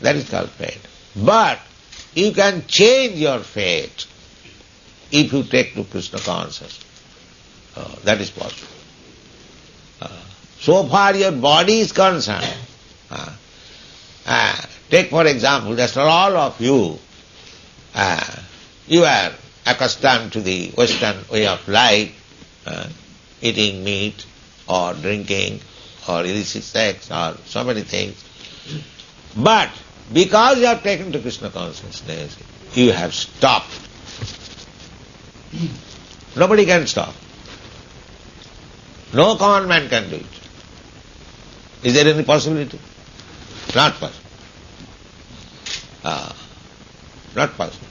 That is called fate. But you can change your fate if you take to Krishna consciousness. That is possible. So far your body is concerned. Take for example, just all of you, you are accustomed to the Western way of life, eating meat or drinking or illicit sex or so many things. But because you have taken to Krishna consciousness, you have stopped. Nobody can stop. No common man can do it. Is there any possibility? Not possible. Not possible.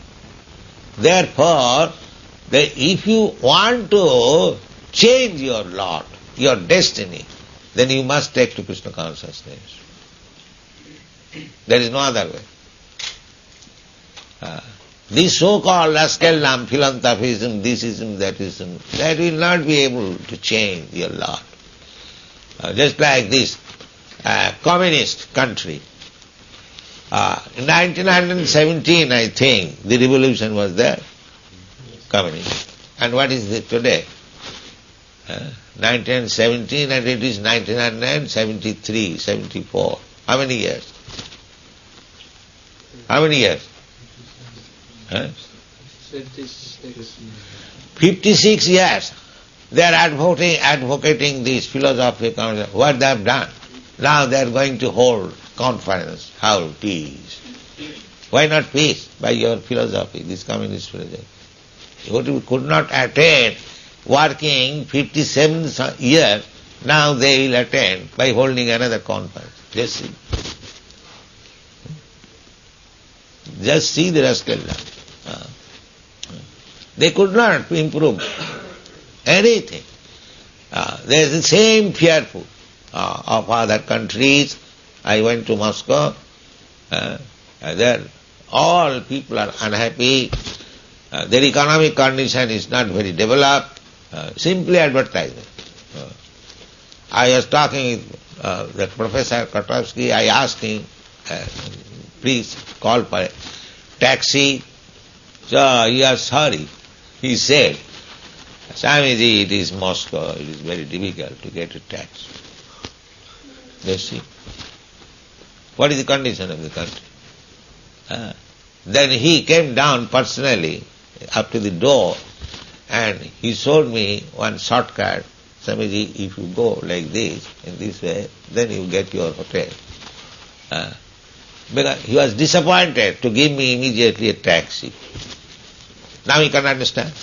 Therefore, if you want to change your lot, your destiny, then you must take to Krishna consciousness. There is no other way. This so-called rascaldom, philanthropism, thisism, thatism, that will not be able to change your lot. Just like this communist country. In 1917, I think, the revolution was there, communism. And what is it today? 1917 and it is 1973, 74. How many years? How many years? 56 years. They are advocating this philosophy. What they have done? Now they are going to hold conference. How peace? Why not peace? By your philosophy, this communist philosophy. What you could not attain working 57 years, now they will attain by holding another conference. Just see. Just see the rascaldom. They could not improve anything. There is the same fearful of other countries. I went to Moscow. There all people are unhappy. Their economic condition is not very developed. Simply advertisement. I was talking with the Professor Kotowski. I asked him, please call for a taxi. So you are sorry. He said, Swamiji, it is Moscow. It is very difficult to get a taxi. You see. What is the condition of the country? Then he came down personally up to the door and he showed me one shortcut. Swamiji, if you go like this, in this way, then you get your hotel. Because he was disappointed to give me immediately a taxi. Now you can understand.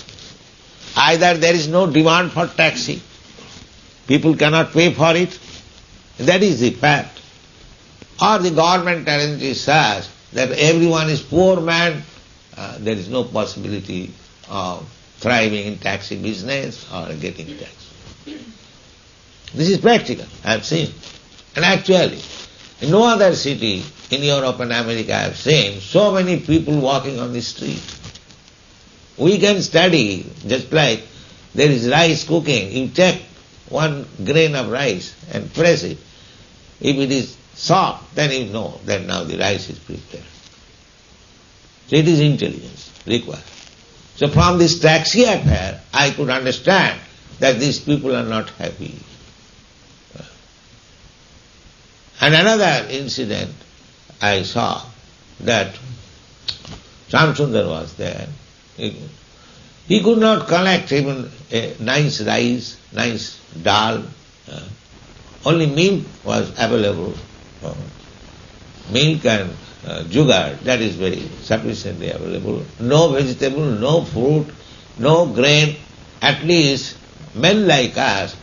Either there is no demand for taxi, people cannot pay for it, that is the fact. Or the government arranges such that everyone is poor man, there is no possibility of thriving in taxi business or getting tax. This is practical, I have seen. And actually, in no other city in Europe and America I have seen so many people walking on the street. We can study, just like there is rice cooking. You take one grain of rice and press it. If it is soft, then you know that now the rice is prepared. So it is intelligence required. So from this taxi affair, I could understand that these people are not happy. And another incident I saw, that Shamsundar was there. He could not collect even a nice rice, nice dal. Only milk was available. Milk and jugar, that is very sufficiently available. No vegetable, no fruit, no grain. At least men like us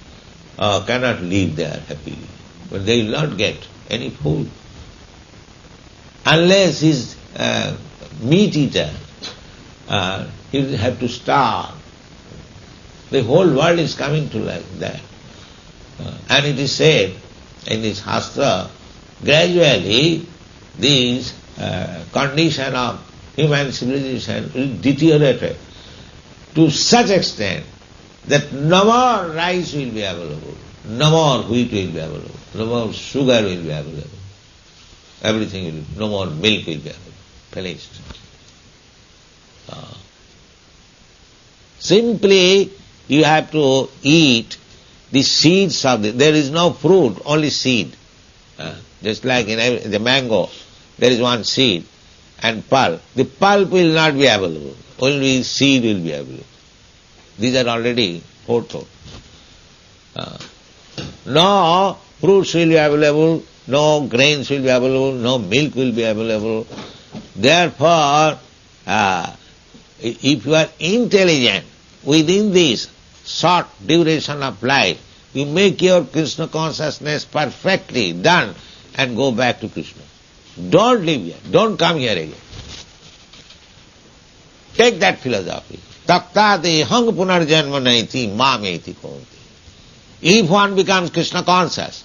cannot live there happily. But they will not get any food. Unless he is meat eater, he will have to starve. The whole world is coming to like that. And it is said in this Shastra, gradually this condition of human civilization will deteriorate to such extent that no more rice will be available, no more wheat will be available, no more sugar will be available. everything will, no more milk will be available. Finished. Simply you have to eat the seeds of there is no fruit, only seed. Just like in the mango, there is one seed and pulp. The pulp will not be available, only seed will be available. These are already foretold. No fruits will be available, no grains will be available, no milk will be available. Therefore, if you are intelligent within this short duration of life, you make your Krishna consciousness perfectly done and go back to Krishna. Don't live here, don't come here again. Take that philosophy. Taktate hang punarjanma naiti mameti konti. If one becomes Krishna conscious,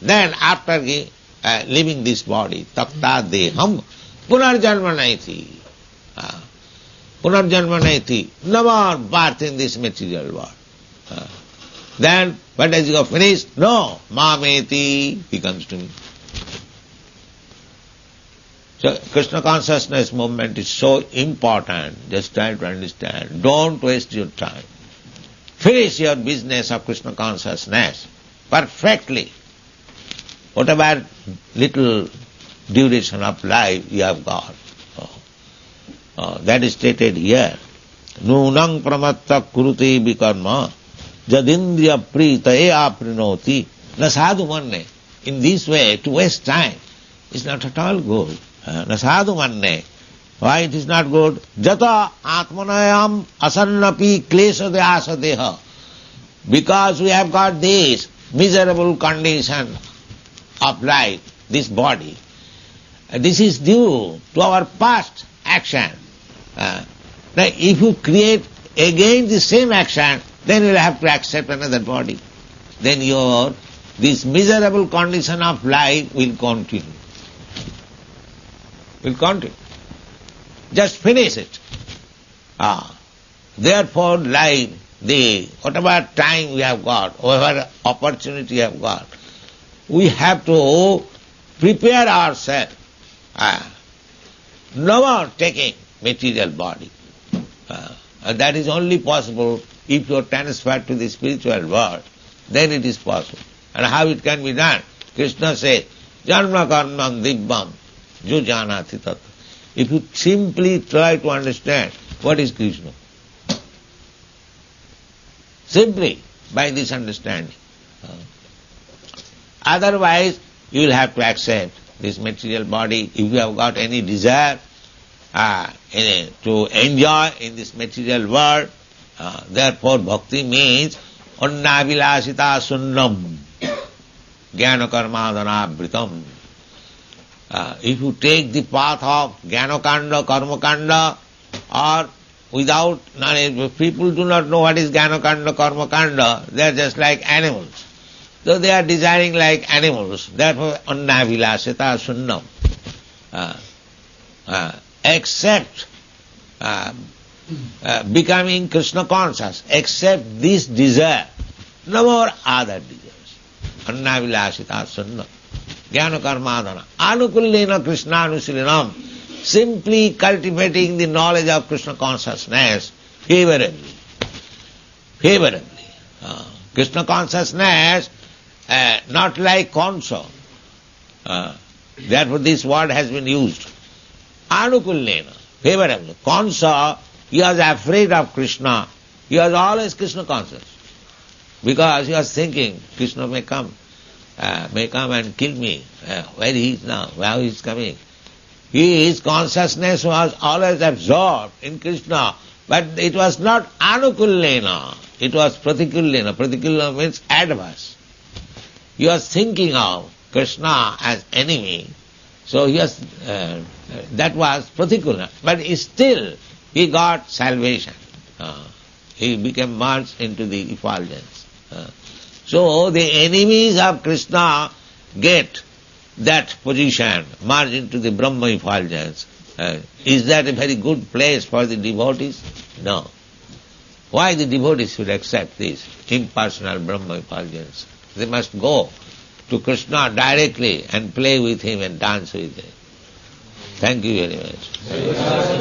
then after leaving this body, taktate hang punarjanma naiti. Punarjanma naiti. No more birth in this material world. Then, when does it go finished? No, mameti, he comes to me. So, Krishna consciousness movement is so important, just try to understand. Don't waste your time. Finish your business of Krishna consciousness perfectly. Whatever little duration of life you have got. That is stated here. Nunang pramatta kurute vikarma jadindriya prita e aprinoti na sadhu manne. In this way, to waste time is not at all good. Na sadhu manne. Why it is not good? Jata atmanayam asannapi klesha deasa deha. Because we have got this miserable condition of life, this body. This is due to our past action. Now if you create again the same action, then you will have to accept another body. Then this miserable condition of life will continue. Will continue. Just finish it. Therefore, like whatever time we have got, whatever opportunity we have got, we have to prepare ourselves. No more taking material body. That is only possible if you are transferred to the spiritual world. Then it is possible. And how it can be done? Krishna says, Janma karmam dibbam jujanati tattva. If you simply try to understand what is Krishna, simply by this understanding. Otherwise, you will have to accept this material body. If you have got any desire to enjoy in this material world, therefore bhakti means annavilasita sunnam jnana karmadana vritam. If you take the path of jnana-kanda, karma-kanda, or without knowledge, people do not know what is jnana-kanda, karma-kanda, they are just like animals. So they are desiring like animals. Therefore, annavilasita sunnam. Except becoming Krishna conscious, except this desire, no more other desires. Annavilasita sunnam. Jnana karmadana. Anukullena Krishnanusilinam. Simply cultivating the knowledge of Krishna consciousness favorably. Favorably. Krishna consciousness, not like Kansa. Therefore this word has been used. Anukullena. Favorably. Kansa, he was afraid of Krishna. He was always Krishna conscious. Because he was thinking, Krishna may come and kill me. Where he is now? How he is coming? His consciousness was always absorbed in Krishna, but it was not anukullena, it was pratikullena. Pratikullena means adverse. He was thinking of Krishna as enemy, so he was, that was pratikullena. But still, he got salvation. He became merged into the effulgence. So the enemies of Krishna get that position, merge into the Brahma effulgence. Is that a very good place for the devotees? No. Why the devotees should accept this impersonal Brahma effulgence? They must go to Krishna directly and play with him and dance with him. Thank you very much.